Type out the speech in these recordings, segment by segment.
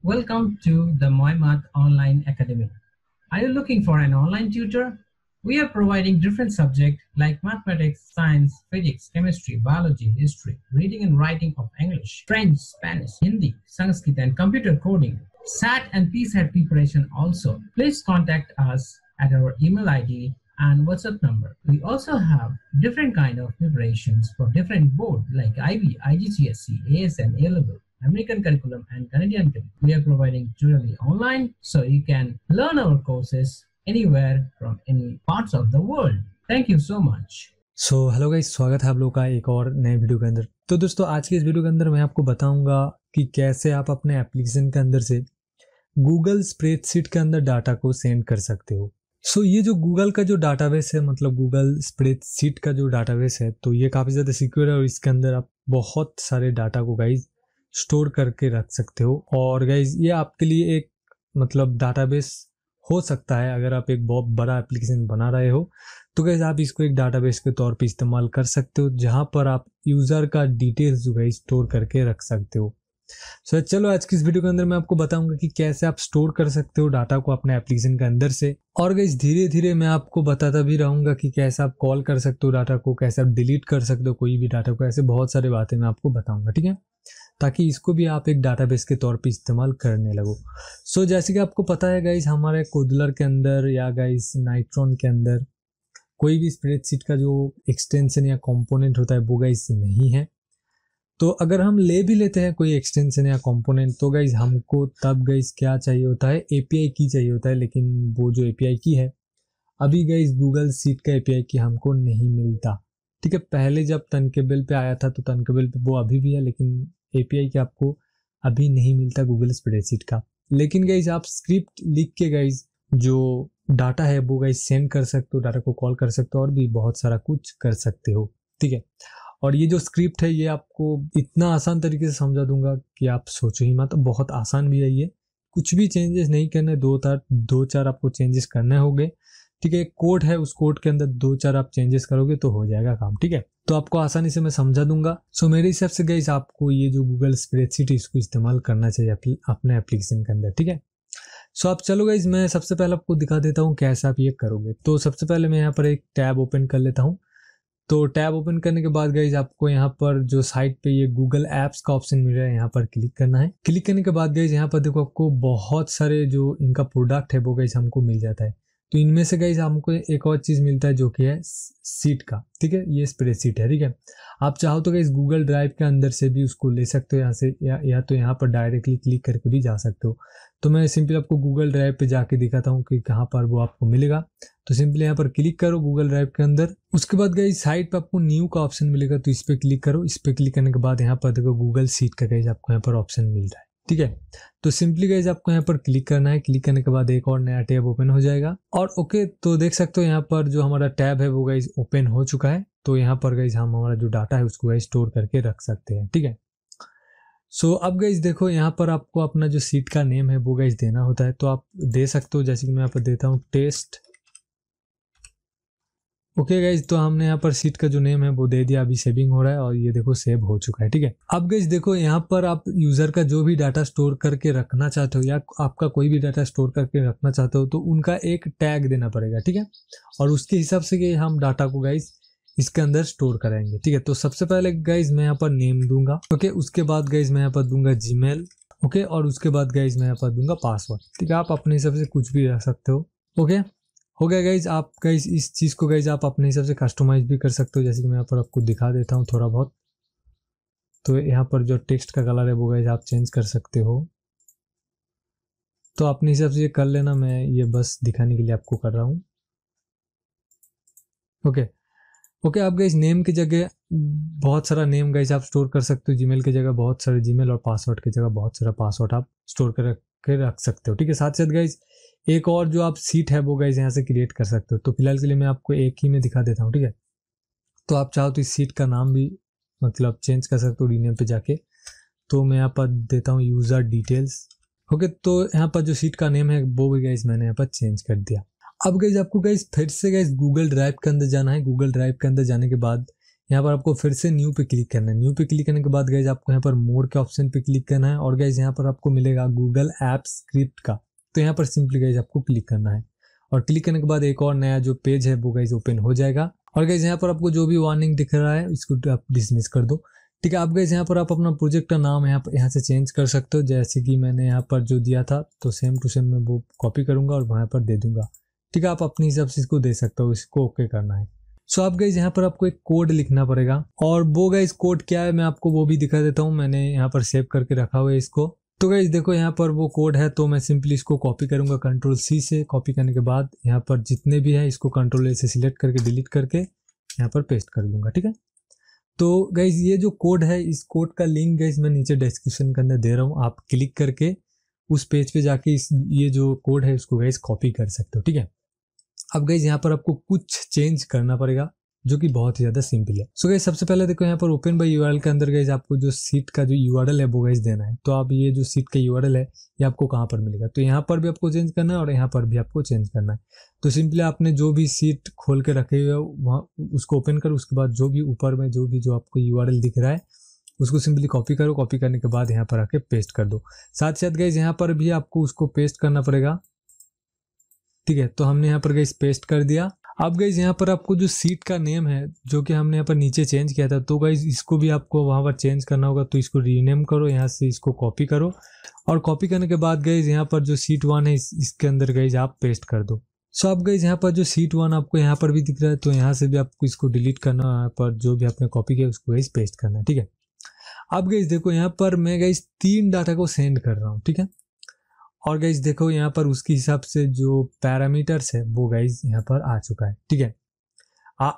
Welcome to the MyMath Online Academy. Are you looking for an online tutor? We are providing different subjects like mathematics, science, physics, chemistry, biology, history, reading and writing of English, French, Spanish, Hindi, Sanskrit, and computer coding. SAT and PSAT preparation also. Please contact us at our email ID and WhatsApp number. We also have different kind of preparations for different boards like IB, IGCSE, ASM, A-Level, American curriculum and Canadian curriculum. We are providing totally online so you can learn our courses anywhere from any parts of the world. Thank you so much. Hello guys, स्वागत है आप लोगों का एक और नए video के अंदर। तो दोस्तों, आज की इस वीडियो के अंदर मैं आपको बताऊंगा कि कैसे आप अपने एप्लीकेशन के अंदर से गूगल स्प्रेडशीट के अंदर डाटा को सेंड कर सकते हो। ये जो गूगल का जो डाटाबेस है, मतलब गूगल स्प्रेडशीट का जो डाटाबेस है, तो ये काफ़ी ज़्यादा सिक्योर है और इसके अंदर आप बहुत सारे डाटा को गाइज स्टोर करके रख सकते हो। और गाइज ये आपके लिए एक मतलब डाटाबेस हो सकता है। अगर आप एक बहुत बड़ा एप्लीकेशन बना रहे हो तो गाइज आप इसको एक डाटाबेस के तौर पे इस्तेमाल कर सकते हो, जहां पर आप यूज़र का डिटेल्स जो गाइज स्टोर करके रख सकते हो। चलो आज की इस वीडियो के अंदर मैं आपको बताऊंगा कि कैसे आप स्टोर कर सकते हो डाटा को अपने एप्लीकेशन के अंदर से। और गाइज धीरे धीरे मैं आपको बताता भी रहूंगा कि कैसे आप कॉल कर सकते हो डाटा को, कैसे आप डिलीट कर सकते हो कोई भी डाटा को। ऐसे बहुत सारी बातें मैं आपको बताऊंगा, ठीक है, ताकि इसको भी आप एक डाटाबेस के तौर पे इस्तेमाल करने लगो। जैसे कि आपको पता है गाइज, हमारे कोडलर के अंदर या गाइज नाइट्रॉन के अंदर कोई भी स्प्रेडशीट का जो एक्सटेंशन या कंपोनेंट होता है वो गाइज नहीं है। तो अगर हम ले भी लेते हैं कोई एक्सटेंशन या कंपोनेंट, तो गाइज हमको तब गाइज क्या चाहिए होता है, एपीआई की चाहिए होता है। लेकिन वो जो एपीआई की है अभी गाइज गूगल शीट का एपीआई की हमको नहीं मिलता, ठीक है। पहले जब तनकेबल पे आया था तो तनकेबल पे वो अभी भी है, लेकिन एपीआई की आपको अभी नहीं मिलता गूगल स्प्रेडशीट का। लेकिन गाइज आप स्क्रिप्ट लिख के गाइज जो डाटा है वो गाइज सेंड कर सकते हो, डाटा को कॉल कर सकते हो और भी बहुत सारा कुछ कर सकते हो, ठीक है। और ये जो स्क्रिप्ट है ये आपको इतना आसान तरीके से समझा दूंगा कि आप सोचो ही मत। बहुत आसान भी है ये, कुछ भी चेंजेस नहीं करने, दो चार आपको चेंजेस करने होंगे, ठीक है। कोड है, उस कोड के अंदर 2-4 आप चेंजेस करोगे तो हो जाएगा काम, ठीक है। तो आपको आसानी से मैं समझा दूंगा। मेरे हिसाब से गाइस आपको ये जो गूगल स्प्रेडशीट इसको इस्तेमाल करना चाहिए अपने एप्लीकेशन के अंदर, ठीक है। आप चलो गाइस, मैं सबसे पहले आपको दिखा देता हूँ कैसे आप ये करोगे। तो सबसे पहले मैं यहाँ पर एक टैब ओपन कर लेता हूँ। तो टैब ओपन करने के बाद गाइज आपको यहाँ पर जो साइट पे ये गूगल एप्स का ऑप्शन मिल रहा है, यहाँ पर क्लिक करना है। क्लिक करने के बाद गाइज यहाँ पर देखो आपको बहुत सारे जो इनका प्रोडक्ट है वो गाइज हमको मिल जाता है। तो इनमें से गाइज हमको एक और चीज मिलता है जो कि है सीट का, ठीक है। ये स्प्रेडशीट है, ठीक है। आप चाहो तो गाइज गूगल ड्राइव के अंदर से भी उसको ले सकते हो यहाँ से, या तो यहाँ पर डायरेक्टली क्लिक करके भी जा सकते हो। तो मैं सिंपली आपको गूगल ड्राइव पे जाके दिखाता हूँ कि कहाँ पर वो आपको मिलेगा। तो सिंपली यहाँ पर क्लिक करो गूगल ड्राइव के अंदर। उसके बाद गाइज साइड पे आपको न्यू का ऑप्शन मिलेगा, तो इस पे क्लिक करो। इस पे क्लिक करने के बाद यहाँ पर देखो गूगल शीट का गाइज आपको यहाँ पर ऑप्शन मिल रहा है, ठीक है। तो सिंपली गाइज आपको यहाँ पर क्लिक करना है। क्लिक करने के बाद एक और नया टैब ओपन हो जाएगा। और ओके, तो देख सकते हो यहाँ पर जो हमारा टैब है वो गाइज ओपन हो चुका है। तो यहाँ पर गाइज हम हमारा जो डाटा है उसको गाइज स्टोर करके रख सकते हैं, ठीक है। अब गाइज देखो यहाँ पर आपको अपना जो सीट का नेम है वो गाइज देना होता है। तो आप दे सकते हो, जैसे कि मैं यहाँ पर देता हूँ टेस्ट। ओके गाइज, तो हमने यहाँ पर सीट का जो नेम है वो दे दिया। अभी सेविंग हो रहा है और ये देखो सेव हो चुका है, ठीक है। अब गाइज देखो यहाँ पर आप यूजर का जो भी डाटा स्टोर करके रखना चाहते हो या आपका कोई भी डाटा स्टोर करके रखना चाहते हो तो उनका एक टैग देना पड़ेगा, ठीक है। और उसके हिसाब से हम डाटा को गाइज इसके अंदर स्टोर करेंगे, ठीक है। तो सबसे पहले गाइज मैं यहाँ पर नेम दूंगा, ओके। उसके बाद गाइज मैं यहाँ पर दूंगा जीमेल, ओके। और उसके बाद गाइज मैं यहाँ पर दूंगा पासवर्ड, ठीक है। आप अपने हिसाब से कुछ भी रख सकते हो, ओके। हो गया गाइज। आप गाइज इस चीज को गाइज आप अपने हिसाब से कस्टमाइज भी कर सकते हो, जैसे कि मैं यहाँ पर आपको दिखा देता हूँ थोड़ा बहुत। तो यहाँ पर जो टेक्स्ट का कलर है वो गाइज आप चेंज कर सकते हो। तो अपने हिसाब से ये कर लेना, मैं ये बस दिखाने के लिए आपको कर रहा हूँ, ओके। ओके, आप गाइज नेम की जगह बहुत सारा नेम गाइज आप स्टोर कर सकते हो। जीमेल की जगह बहुत सारे जीमेल और पासवर्ड की जगह बहुत सारा पासवर्ड आप स्टोर कर रख सकते हो, ठीक है। साथ साथ गाइज एक और जो आप सीट है वो गाइज यहाँ से क्रिएट कर सकते हो। तो फिलहाल के लिए मैं आपको एक ही में दिखा देता हूँ, ठीक है। तो आप चाहो तो इस सीट का नाम भी मतलब चेंज कर सकते हो रीनेम पे जाके। तो मैं यहाँ पर देता हूँ यूजर डिटेल्स, ओके। तो यहाँ पर जो सीट का नेम है वो भी गाइज मैंने यहाँ पर चेंज कर दिया। अब गाइज आपको गाइज फिर से गाइज गूगल ड्राइव के अंदर जाना है। गूगल ड्राइव के अंदर जाने के बाद यहाँ पर आपको फिर से न्यू पे क्लिक करना है। न्यू पे क्लिक करने के बाद गाइज आपको यहाँ पर मोर के ऑप्शन पे क्लिक करना है और गाइज यहाँ पर आपको मिलेगा गूगल ऐप स्क्रिप्ट का, तो यहाँ पर सिंपली गाइज आपको क्लिक करना है और क्लिक करने के बाद एक और नया जो पेज है वो गाइज ओपन हो जाएगा। और गाइज यहाँ पर आपको जो भी वार्निंग दिख रहा है इसको आप डिसमिस कर दो, ठीक है। आप गाइज यहाँ पर आप अपना प्रोजेक्ट का नाम यहाँ से चेंज कर सकते हो, जैसे कि मैंने यहाँ पर जो दिया था तो सेम टू सेम मैं वो कॉपी करूंगा और वहाँ पर दे दूंगा, ठीक है। आप अपने हिसाब से इसको दे सकते हो, इसको ओके करना है। सो आप गाइज यहाँ पर आपको एक कोड लिखना पड़ेगा और वो गाइज कोड क्या है मैं आपको वो भी दिखा देता हूँ। मैंने यहाँ पर सेव करके रखा हुआ है इसको। तो गाइज देखो यहाँ पर वो कोड है, तो मैं सिंपली इसको कॉपी करूंगा Ctrl+C से। कॉपी करने के बाद यहाँ पर जितने भी है इसको Ctrl+A से सिलेक्ट करके डिलीट करके यहाँ पर पेस्ट कर दूंगा, ठीक है। तो गाइज ये जो कोड है इस कोड का लिंक गाइज मैं नीचे डिस्क्रिप्शन के अंदर दे रहा हूँ, आप क्लिक करके उस पेज पे जाके ये जो कोड है उसको गाइज कॉपी कर सकते हो, ठीक है। अब गाइज यहाँ पर आपको कुछ चेंज करना पड़ेगा जो कि बहुत ही ज़्यादा सिंपल है। सो गाइज सबसे पहले देखो यहाँ पर ओपन बाय यूआरएल के अंदर गाइज आपको जो सीट का जो यूआरएल है वो गाइज देना है। तो आप ये जो सीट का यूआरएल है ये आपको कहाँ पर मिलेगा, तो यहाँ पर भी आपको चेंज करना है और यहाँ पर भी आपको चेंज करना है। तो सिंपली आपने जो भी सीट खोल के रखे हुए वहाँ उसको ओपन करो, उसके बाद जो भी ऊपर में जो आपको यूआरएल दिख रहा है उसको सिंपली कॉपी करो। कॉपी करने के बाद यहाँ पर आके पेस्ट कर दो। साथ साथ गाइज यहाँ पर भी आपको उसको पेस्ट करना पड़ेगा, ठीक है। तो हमने यहाँ पर गाइज पेस्ट कर दिया। अब गाइज यहाँ पर आपको जो सीट का नेम है जो कि हमने यहाँ पर नीचे चेंज किया था, तो गाइज इसको भी आपको वहाँ पर चेंज करना होगा। तो इसको रीनेम करो, यहाँ से इसको कॉपी करो और कॉपी करने के बाद गाइज यहाँ पर जो सीट 1 है इसके अंदर गाइज आप पेस्ट कर दो। सो अब गाइज यहाँ पर जो सीट 1 आपको यहाँ पर भी दिख रहा है, तो यहाँ से भी आपको इसको डिलीट करना, यहाँ पर जो भी आपने कॉपी किया उसको गाइज पेस्ट करना है, ठीक है। अब गाइज देखो यहाँ पर मैं गाइज 3 डाटा को सेंड कर रहा हूँ, ठीक है। और गाइज देखो यहाँ पर उसके हिसाब से जो पैरामीटर्स है वो गाइज यहाँ पर आ चुका है, ठीक है।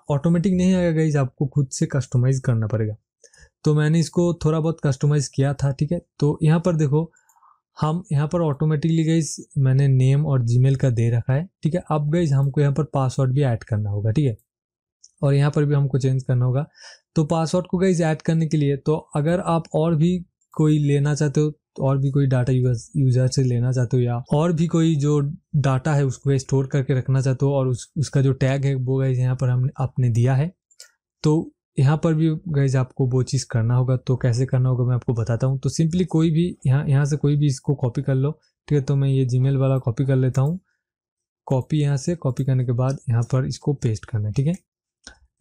ऑटोमेटिक नहीं आएगा गाइज, आपको खुद से कस्टमाइज करना पड़ेगा। तो मैंने इसको थोड़ा बहुत कस्टमाइज किया था, ठीक है। तो यहाँ पर देखो हम यहाँ पर ऑटोमेटिकली गाइज मैंने नेम और जीमेल का दे रखा है, ठीक है। अब गाइज हमको यहाँ पर पासवर्ड भी ऐड करना होगा, ठीक है। और यहाँ पर भी हमको चेंज करना होगा। तो पासवर्ड को गाइज ऐड करने के लिए तो अगर आप और भी कोई लेना चाहते हो, और भी कोई डाटा यूजर से लेना चाहते हो, या और भी कोई जो डाटा है उसको स्टोर करके रखना चाहते हो और उसका जो टैग है वो गाइज यहाँ पर हमने आपने दिया है, तो यहाँ पर भी गाइज आपको वो चीज़ करना होगा। तो कैसे करना होगा मैं आपको बताता हूँ। तो सिंपली कोई भी यहाँ से कोई भी इसको कॉपी कर लो, ठीक है। तो मैं ये जीमेल वाला कॉपी कर लेता हूँ। कॉपी यहाँ से कॉपी करने के बाद यहाँ पर इसको पेस्ट करना है, ठीक है।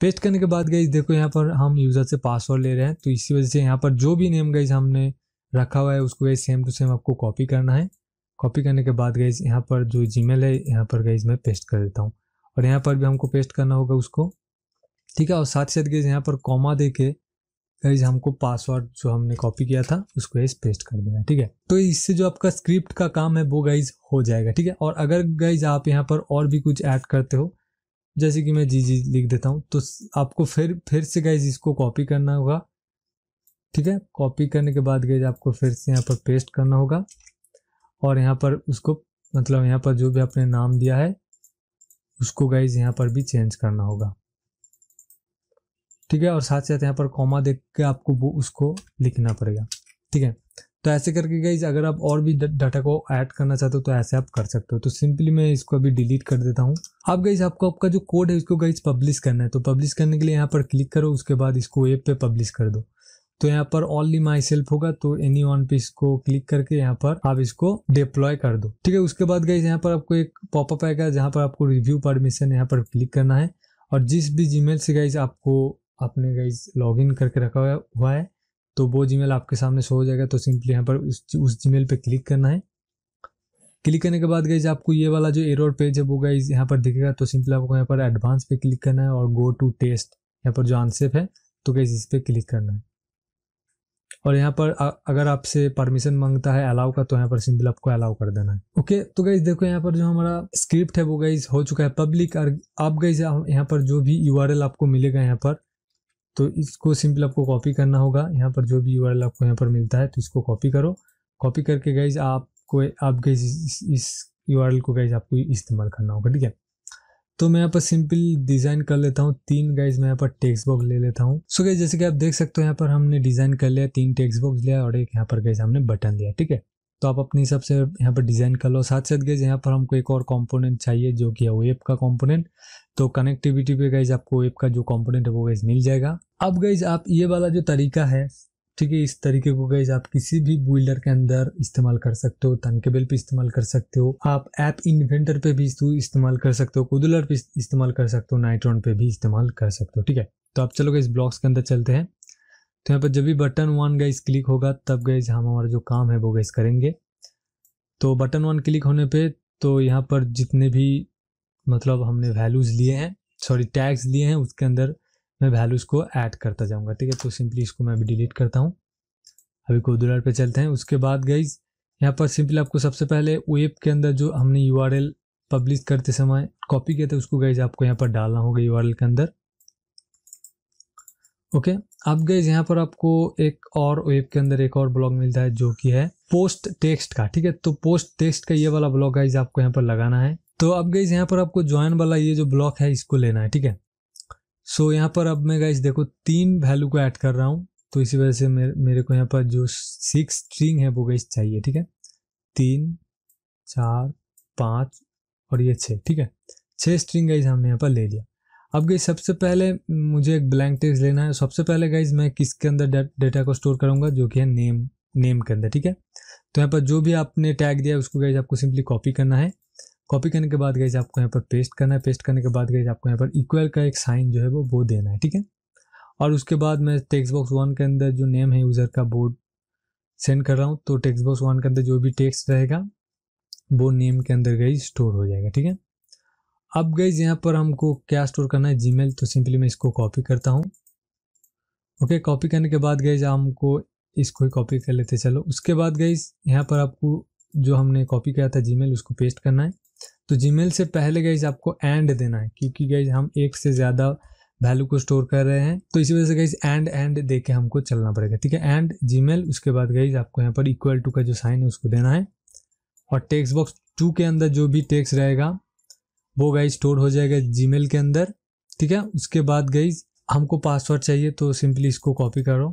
पेस्ट करने के बाद गाइज देखो यहाँ पर हम यूज़र से पासवर्ड ले रहे हैं, तो इसी वजह से यहाँ पर जो भी नेम गाइज हमने रखा हुआ है उसको गाइज सेम टू सेम आपको कॉपी करना है। कॉपी करने के बाद गाइज यहाँ पर जो जीमेल है यहाँ पर गाइज मैं पेस्ट कर देता हूँ और यहाँ पर भी हमको पेस्ट करना होगा उसको, ठीक है। और साथ ही साथ गाइज यहाँ पर कॉमा दे के गाइज हमको पासवर्ड जो हमने कॉपी किया था उसको गाइज पेस्ट कर देना है, ठीक है। तो इससे जो आपका स्क्रिप्ट का काम है वो गाइज हो जाएगा, ठीक है। और अगर गाइज आप यहाँ पर और भी कुछ ऐड करते हो, जैसे कि मैं जी लिख देता हूँ, तो आपको फिर से गाइज इसको कॉपी करना होगा, ठीक है। कॉपी करने के बाद गाइज आपको फिर से यहाँ पर पेस्ट करना होगा और यहाँ पर उसको मतलब यहाँ पर जो भी आपने नाम दिया है उसको गाइज यहाँ पर भी चेंज करना होगा, ठीक है। और साथ साथ यहाँ पर कॉमा देख के आपको वो उसको लिखना पड़ेगा, ठीक है। तो ऐसे करके गाइज अगर आप और भी डाटा को ऐड करना चाहते हो तो ऐसे आप कर सकते हो। तो सिंपली मैं इसको अभी डिलीट कर देता हूँ। अब गाइज आपको आपका जो कोड है उसको गाइज पब्लिश करना है। तो पब्लिश करने के लिए यहाँ पर क्लिक करो, उसके बाद इसको वेब पे पब्लिश कर दो। तो यहाँ पर ओनली माई सेल्फ होगा, तो एनी वन पे इसको क्लिक करके यहाँ पर आप इसको डिप्लॉय कर दो, ठीक है। उसके बाद गाइज यहाँ पर आपको एक पॉपअप आएगा जहाँ पर आपको रिव्यू परमिशन यहाँ पर क्लिक करना है और जिस भी जीमेल से गाइज आपको आपने गाइज लॉगिन करके रखा हुआ है तो वो जीमेल आपके सामने शो हो जाएगा। तो सिंपली यहाँ पर उस जीमेल पे क्लिक करना है। क्लिक करने के बाद गाइज आपको ये वाला जो एरर पेज है वो गाइज यहाँ पर दिखेगा। तो सिंपली आपको यहाँ पर एडवांस पे क्लिक करना है और गो टू टेस्ट यहाँ पर जो आंसर है तो गाइज इस पे क्लिक करना है। और यहाँ पर अगर आपसे परमिशन मांगता है अलाउ का, तो यहाँ पर सिंपल आपको अलाउ कर देना है, ओके। तो गाइज देखो यहाँ पर जो हमारा स्क्रिप्ट है वो गाइज हो चुका है पब्लिक। और आप गाइज यहाँ पर जो भी यूआरएल आपको मिलेगा यहाँ पर, तो इसको सिंपल आपको कॉपी करना होगा। यहाँ पर जो भी यूआरएल आपको यहाँ पर मिलता है तो इसको कॉपी करो। कॉपी करके गाइज आप गाइज इस यूआरएल को गाइज आपको इस्तेमाल करना होगा, ठीक है। तो मैं यहाँ पर सिंपल डिज़ाइन कर लेता हूँ 3 गाइज मैं यहाँ पर टेक्स्ट बॉक्स ले लेता हूँ। सो गाइज जैसे कि आप देख सकते हो यहाँ पर हमने डिज़ाइन कर लिया, 3 टेक्स्ट बॉक्स लिया और एक यहाँ पर गाइज हमने बटन लिया, ठीक है। तो आप अपनी हिसाब से यहाँ पर डिज़ाइन कर लो। साथ साथ गाइज यहाँ पर हमको एक और कंपोनेंट चाहिए जो कि है वेब का कंपोनेंट। तो कनेक्टिविटी पे गाइज आपको वेब का जो कंपोनेंट है वो गाइज मिल जाएगा। अब गाइज आप ये वाला जो तरीका है, ठीक है, इस तरीके को गाइज आप किसी भी बिल्डर के अंदर इस्तेमाल कर सकते हो। तनकेबल पे इस्तेमाल कर सकते हो, आप ऐप इन्वेंटर पे भी इस्तेमाल कर सकते हो, कुडलर पे इस्तेमाल कर सकते हो, नाइट्रॉन पे भी इस्तेमाल कर सकते हो, ठीक है। तो आप चलो गाइज ब्लॉक्स के अंदर चलते हैं। तो यहाँ पर जब भी बटन 1 गाइज क्लिक होगा तब गाइज हम हमारा जो काम है वो गाइज करेंगे। तो बटन 1 क्लिक होने पे तो यहाँ पर जितने भी मतलब हमने वैल्यूज़ लिए हैं, सॉरी टैग्स लिए हैं, उसके अंदर मैं वैल्यूज़ को ऐड करता जाऊँगा, ठीक है। तो सिंपली इसको मैं अभी डिलीट करता हूँ। अभी कुडलर पे चलते हैं। उसके बाद गाइज यहाँ पर सिंपली आपको सबसे पहले वेब के अंदर जो हमने URL पब्लिश करते समय कॉपी किया था उसको गाइज आपको यहाँ पर डालना होगा URL के अंदर। ओके, अब गाइज यहाँ पर आपको एक और वेब के अंदर एक और ब्लॉक मिलता है जो कि है पोस्ट टेक्स्ट का, ठीक है। तो पोस्ट टेक्स्ट का ये वाला ब्लॉक गाइज आपको यहाँ पर लगाना है। तो अब गाइज यहाँ पर आपको ज्वाइन वाला ये जो ब्लॉक है इसको लेना है, ठीक है। सो यहाँ पर अब मैं गाइज देखो 3 वैल्यू को ऐड कर रहा हूँ, तो इसी वजह से मेरे को यहाँ पर जो 6 स्ट्रिंग है वो गाइज चाहिए, ठीक है। 3, 4, 5 और ये 6, ठीक है। 6 स्ट्रिंग गाइज हमने यहाँ पर ले लिया। अब गाइज सबसे पहले मुझे एक ब्लैंक टेक्स्ट लेना है। सबसे पहले गाइज मैं किसके अंदर डेटा को स्टोर करूँगा, जो कि है नेम के अंदर, ठीक है। तो यहाँ पर जो भी आपने टैग दिया है उसको गाइज आपको सिंपली कॉपी करना है। कॉपी करने के बाद गाइज आपको यहाँ पर पेस्ट करना है। पेस्ट करने के बाद गाइज आपको यहाँ पर इक्वल का एक साइन जो है वो देना है, ठीक है। और उसके बाद मैं टेक्स्ट बॉक्स 1 के अंदर जो नेम है यूज़र का वो सेंड कर रहा हूँ। तो टेक्स्ट बॉक्स 1 के अंदर जो भी टेक्स्ट रहेगा वो नेम के अंदर गाइज स्टोर हो जाएगा, ठीक है। अब गाइज यहाँ पर हमको क्या स्टोर करना है, जीमेल। तो सिंपली मैं इसको कॉपी करता हूँ। ओके, कॉपी करने के बाद गाइज हमको इसको ही कॉपी कर लेते चलो। उसके बाद गाइज यहाँ पर आपको जो हमने कॉपी किया था जीमेल उसको पेस्ट करना है। तो जीमेल से पहले गाइज आपको एंड देना है, क्योंकि गाइज हम एक से ज़्यादा वैल्यू को स्टोर कर रहे हैं, तो इसी वजह से गाइज एंड दे के हमको चलना पड़ेगा, ठीक है। एंड जीमेल, उसके बाद गाइज आपको यहाँ पर इक्वल टू का जो साइन है उसको देना है। और टेक्स्ट बॉक्स 2 के अंदर जो भी टेक्स्ट रहेगा वो गाइज स्टोर हो जाएगा जीमेल के अंदर, ठीक है। उसके बाद गाइज हमको पासवर्ड चाहिए, तो सिंपली इसको कॉपी करो।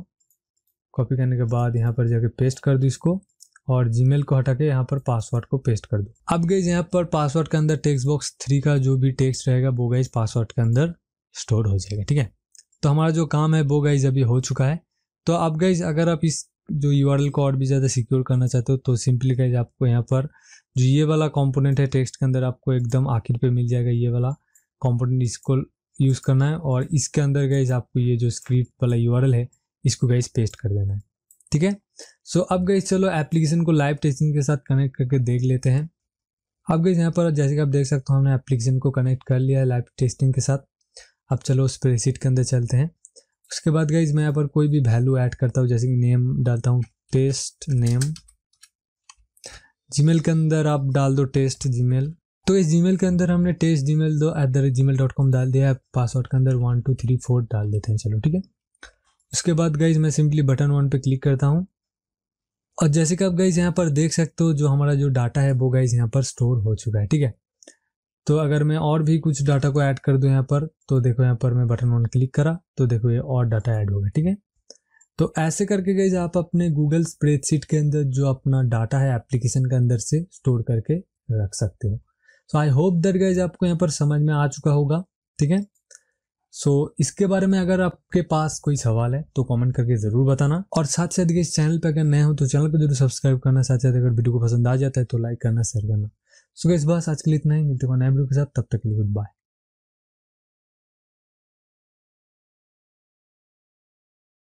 कॉपी करने के बाद यहाँ पर जाके पेस्ट कर दो इसको, और जीमेल को हटा के यहाँ पर पासवर्ड को पेस्ट कर दो। अब गाइज यहाँ पर पासवर्ड के अंदर टेक्स्ट बॉक्स 3 का जो भी टेक्स्ट रहेगा वो गाइज पासवर्ड के अंदर स्टोर हो जाएगा, ठीक है। तो हमारा जो काम है वो गाइज अभी हो चुका है। तो अब गाइज अगर आप इस जो URL को और भी ज़्यादा सिक्योर करना चाहते हो तो सिंपली गाइज आपको यहाँ पर जो ये वाला कंपोनेंट है टेक्स्ट के अंदर आपको एकदम आखिर पे मिल जाएगा, ये वाला कंपोनेंट, इसको यूज़ करना है। और इसके अंदर गाइज आपको ये जो स्क्रिप्ट वाला URL है इसको गाइज पेस्ट कर देना है, ठीक है। सो अब गाइज चलो एप्लीकेशन को लाइव टेस्टिंग के साथ कनेक्ट करके देख लेते हैं। अब गाइज यहाँ पर जैसे कि आप देख सकते हो हमने एप्लीकेशन को कनेक्ट कर लिया है लाइव टेस्टिंग के साथ। अब चलो स्प्रेडशीट के अंदर चलते हैं। उसके बाद गाइज मैं यहाँ पर कोई भी वैल्यू ऐड करता हूँ, जैसे कि नेम डालता हूँ, टेस्ट नेम। जीमेल के अंदर आप डाल दो टेस्ट जीमेल। तो इस जीमेल के अंदर हमने टेस्ट gmail@gmail.com डाल दिया है। पासवर्ड के अंदर 1 2 3 4 डाल देते हैं, चलो ठीक है। उसके बाद गाइज मैं सिंपली बटन 1 पे क्लिक करता हूँ, और जैसे कि आप गाइज यहाँ पर देख सकते हो जो हमारा जो डाटा है वो गाइज यहाँ पर स्टोर हो चुका है, ठीक है। तो अगर मैं और भी कुछ डाटा को ऐड कर दूं यहाँ पर, तो देखो यहाँ पर मैं बटन 1 क्लिक करा तो देखो ये और डाटा ऐड हो गया, ठीक है। तो ऐसे करके गाइज आप अपने गूगल स्प्रेडशीट के अंदर जो अपना डाटा है एप्लीकेशन के अंदर से स्टोर करके रख सकते हो। सो आई होप दैट गाइज आपको यहाँ पर समझ में आ चुका होगा, ठीक है। सो इसके बारे में अगर आपके पास कोई सवाल है तो कमेंट करके ज़रूर बताना, और साथ साथ इस चैनल पर अगर नए हो तो चैनल को जरूर सब्सक्राइब करना। साथ साथ अगर वीडियो को पसंद आ जाता है तो लाइक करना, शेयर करना। सो गाइस बस आज के लिए इतना ही, मिलते हैं नए वीडियो के साथ, तब तक के लिए गुड बाय।